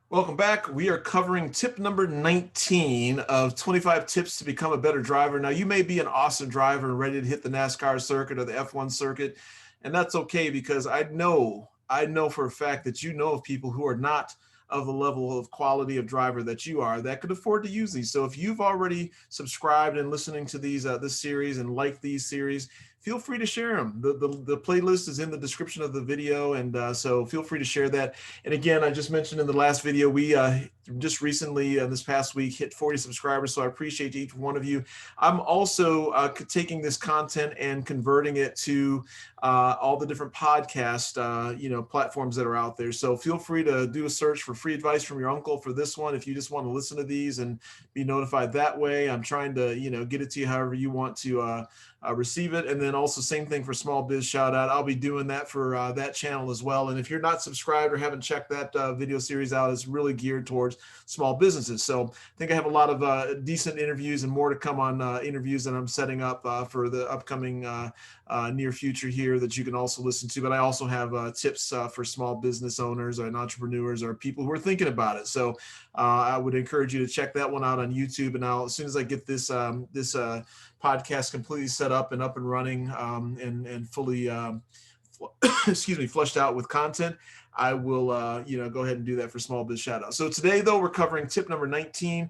Welcome back. We are covering tip number 19 of 25 tips to become a better driver. Now, you may be an awesome driver and ready to hit the NASCAR circuit or the F1 circuit, and that's okay because I know for a fact that you know of people who are not of the level of quality of driver that you are that could afford to use these. So if you've already subscribed and listening to these this series and like these series, feel free to share them. The playlist is in the description of the video, and so feel free to share that. And again, I just mentioned in the last video, we just recently this past week hit 40 subscribers. So I appreciate each one of you. I'm also taking this content and converting it to all the different podcast platforms that are out there. So feel free to do a search for free advice from your uncle for this one if you just want to listen to these and be notified that way. I'm trying to get it to you however you want to receive it. And then also same thing for Small Biz Shout Out. I'll be doing that for that channel as well. And if you're not subscribed or haven't checked that video series out, it's really geared towards small businesses. So I think I have a lot of decent interviews and more to come on interviews that I'm setting up for the upcoming near future here that you can also listen to. But I also have tips for small business owners and entrepreneurs or people who are thinking about it. So I would encourage you to check that one out on YouTube. And as soon as I get this podcast completely set up and running and fully excuse me, flushed out with content, I will go ahead and do that for Small Biz Shout Out. So today though, we're covering tip number 19.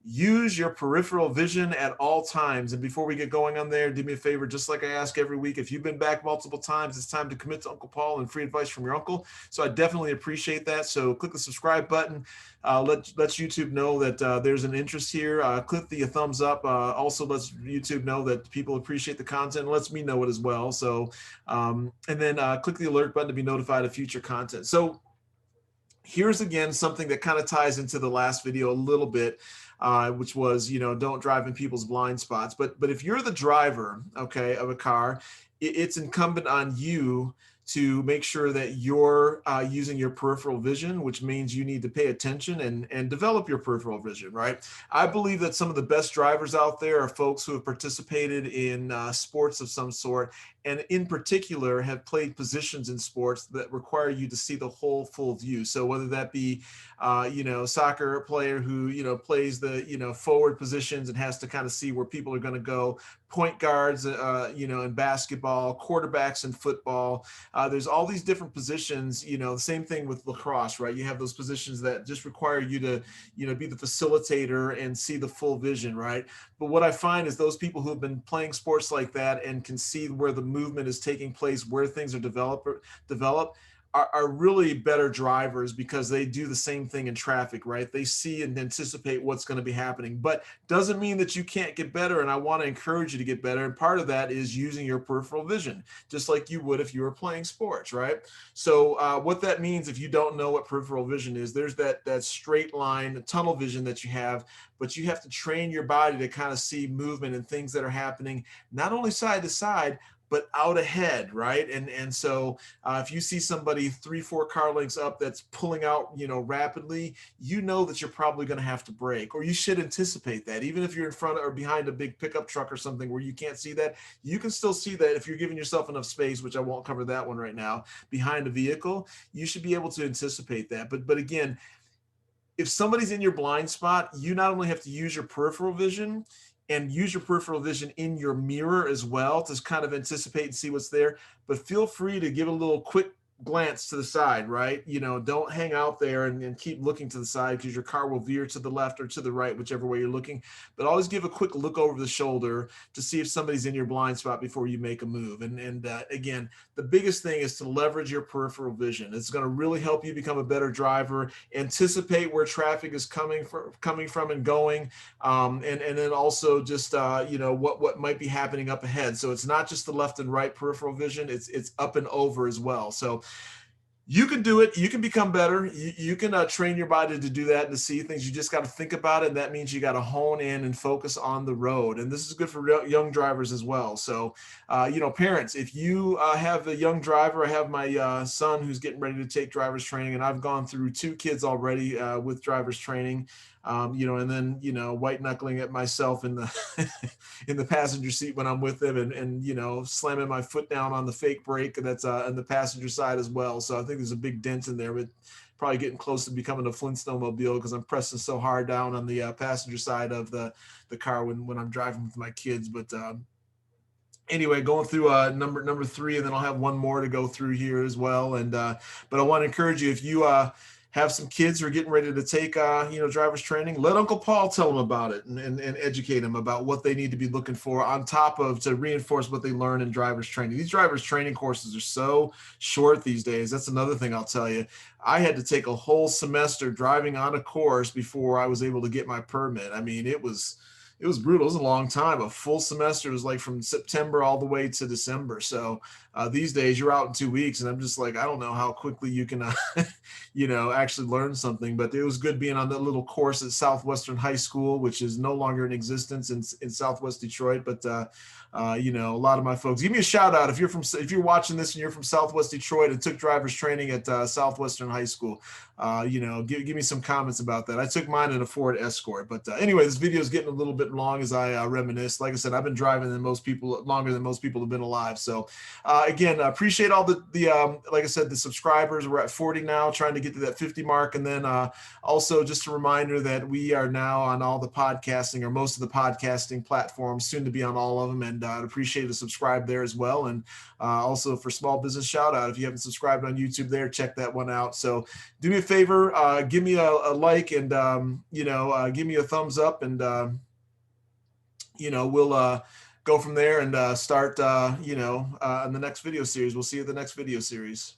Use your peripheral vision at all times. And before we get going on there, do me a favor, just like I ask every week, if you've been back multiple times, it's time to commit to Uncle Paul and free advice from your uncle. So I definitely appreciate that. So click the subscribe button. Let YouTube know that there's an interest here. Click the thumbs up. Also lets YouTube know that people appreciate the content and lets me know it as well. So, and then click the alert button to be notified of future content. So here's again something that kind of ties into the last video a little bit, which was, don't drive in people's blind spots. But if you're the driver, okay, of a car, it's incumbent on you to make sure that you're using your peripheral vision, which means you need to pay attention and develop your peripheral vision, right? I believe that some of the best drivers out there are folks who have participated in sports of some sort, and in particular have played positions in sports that require you to see the whole full view. So whether that be, soccer player who, plays the, forward positions and has to kind of see where people are going to go, point guards, in basketball, quarterbacks in football. There's all these different positions, the same thing with lacrosse, right? You have those positions that just require you to, be the facilitator and see the full vision, right? But what I find is those people who have been playing sports like that and can see where the movement is taking place, where things are developed are really better drivers because they do the same thing in traffic, right? They see and anticipate what's going to be happening, but doesn't mean that you can't get better. And I want to encourage you to get better. And part of that is using your peripheral vision, just like you would if you were playing sports, right? So what that means, if you don't know what peripheral vision is, there's that straight line tunnel vision that you have, but you have to train your body to kind of see movement and things that are happening, not only side to side, but out ahead, right? And so if you see somebody 3-4 car lengths up that's pulling out, rapidly, that you're probably going to have to brake, or you should anticipate that. Even if you're in front or behind a big pickup truck or something where you can't see that, you can still see that if you're giving yourself enough space, which I won't cover that one right now, behind a vehicle, you should be able to anticipate that. But again, if somebody's in your blind spot, you not only have to use your peripheral vision and use your peripheral vision in your mirror as well to kind of anticipate and see what's there, but feel free to give a little quick glance to the side, right? Don't hang out there and keep looking to the side because your car will veer to the left or to the right, whichever way you're looking. But always give a quick look over the shoulder to see if somebody's in your blind spot before you make a move. And again, the biggest thing is to leverage your peripheral vision. It's going to really help you become a better driver, anticipate where traffic is coming from and going, and then also just what might be happening up ahead. So it's not just the left and right peripheral vision; it's up and over as well. So you can do it. You can become better. You can train your body to do that and to see things. You just got to think about it. And that means you got to hone in and focus on the road. And this is good for young drivers as well. So, parents, if you have a young driver, I have my son who's getting ready to take driver's training, and I've gone through 2 kids already with driver's training. And then, white knuckling at myself in the in the passenger seat when I'm with them and slamming my foot down on the fake brake that's on the passenger side as well. So I think there's a big dent in there, but probably getting close to becoming a Flintstone mobile because I'm pressing so hard down on the passenger side of the car when I'm driving with my kids. But anyway, going through number three, and then I'll have one more to go through here as well. And but I want to encourage you, if you have some kids who are getting ready to take driver's training, let Uncle Paul tell them about it and educate them about what they need to be looking for on top of to reinforce what they learn in driver's training. These driver's training courses are so short these days. That's another thing I'll tell you. I had to take a whole semester driving on a course before I was able to get my permit. I mean, it was brutal. It was a long time. A full semester was like from September all the way to December. So these days you're out in 2 weeks, and I'm just like, I don't know how quickly you can, actually learn something. But it was good being on that little course at Southwestern High School, which is no longer in existence in Southwest Detroit. But a lot of my folks, give me a shout out if you're watching this and you're from Southwest Detroit and took driver's training at Southwestern High School. Give me some comments about that. I took mine in a Ford Escort. But anyway, this video is getting a little bit long as I reminisce. Like I said, I've been driving longer than most people have been alive. So again, I appreciate all the like I said, the subscribers. We're at 40 now, trying to get to that 50 mark. And then also just a reminder that we are now on all the podcasting, or most of the podcasting platforms, soon to be on all of them. And I'd appreciate a subscribe there as well. And also for small business shout out, if you haven't subscribed on YouTube there, check that one out. So do me a favor, give me a like, and give me a thumbs up, and we'll go from there and start on the next video series. We'll see you in the next video series.